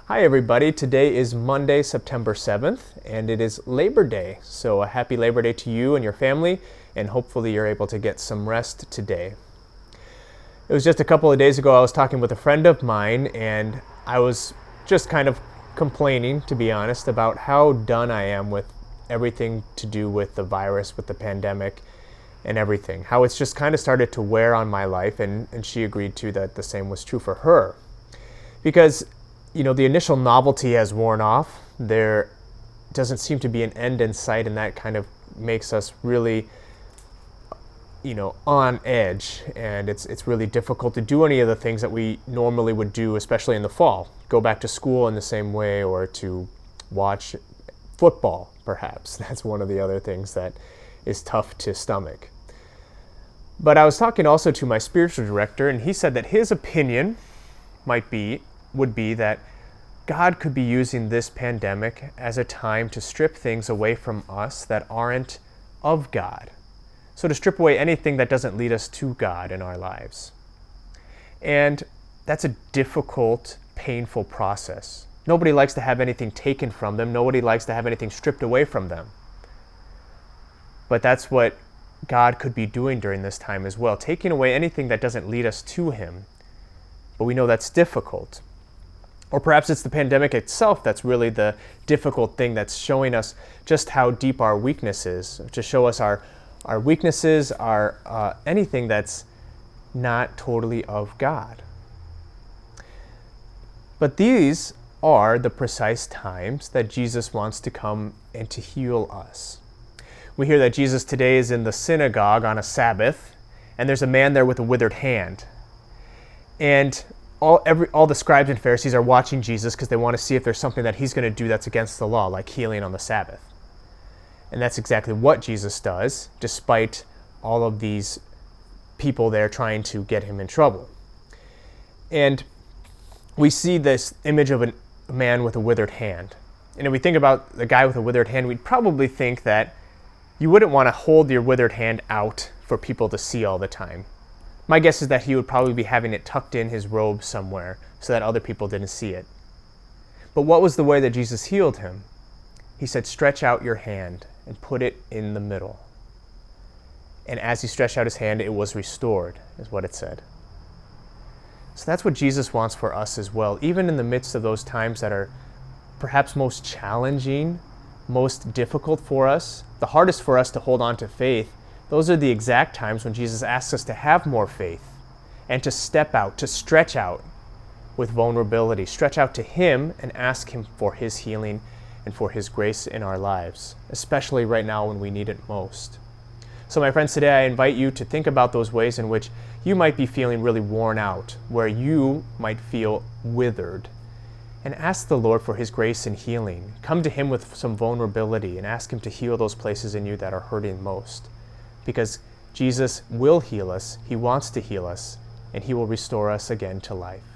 Hi everybody, today is Monday, September 7th, and it is Labor Day. So a happy Labor Day to you and your family, and hopefully you're able to get some rest today. It was just a couple of days ago I was talking with a friend of mine, and I was just kind of complaining, to be honest, about how done I am with everything to do with the virus, with the pandemic, and everything. How it's just kind of started to wear on my life, and she agreed too that the same was true for her. Because the initial novelty has worn off. There doesn't seem to be an end in sight, and that kind of makes us really, on edge. And it's really difficult to do any of the things that we normally would do, especially in the fall. Go back to school in the same way, or to watch football, perhaps. That's one of the other things that is tough to stomach. But I was talking also to my spiritual director, and he said that his opinion would be that God could be using this pandemic as a time to strip things away from us that aren't of God. So to strip away anything that doesn't lead us to God in our lives. And that's a difficult, painful process. Nobody likes to have anything taken from them. Nobody likes to have anything stripped away from them. But that's what God could be doing during this time as well, taking away anything that doesn't lead us to Him. But we know that's difficult. Or perhaps it's the pandemic itself that's really the difficult thing, that's showing us just how deep our weakness is, to show us our weaknesses, our anything that's not totally of God. But these are the precise times that Jesus wants to come and to heal us. We hear that Jesus today is in the synagogue on a Sabbath, and there's a man there with a withered hand. And all the scribes and Pharisees are watching Jesus because they want to see if there's something that he's going to do that's against the law, like healing on the Sabbath. And that's exactly what Jesus does, despite all of these people there trying to get him in trouble. And we see this image of a man with a withered hand. And if we think about the guy with a withered hand, we'd probably think that you wouldn't want to hold your withered hand out for people to see all the time. My guess is that he would probably be having it tucked in his robe somewhere so that other people didn't see it. But what was the way that Jesus healed him? He said, "Stretch out your hand and put it in the middle." And as he stretched out his hand, it was restored, is what it said. So that's what Jesus wants for us as well, even in the midst of those times that are perhaps most challenging, most difficult for us, the hardest for us to hold on to faith. Those are the exact times when Jesus asks us to have more faith and to step out, to stretch out with vulnerability, stretch out to Him and ask Him for His healing and for His grace in our lives, especially right now when we need it most. So my friends, today I invite you to think about those ways in which you might be feeling really worn out, where you might feel withered, and ask the Lord for His grace and healing. Come to Him with some vulnerability and ask Him to heal those places in you that are hurting most. Because Jesus will heal us, He wants to heal us, and He will restore us again to life.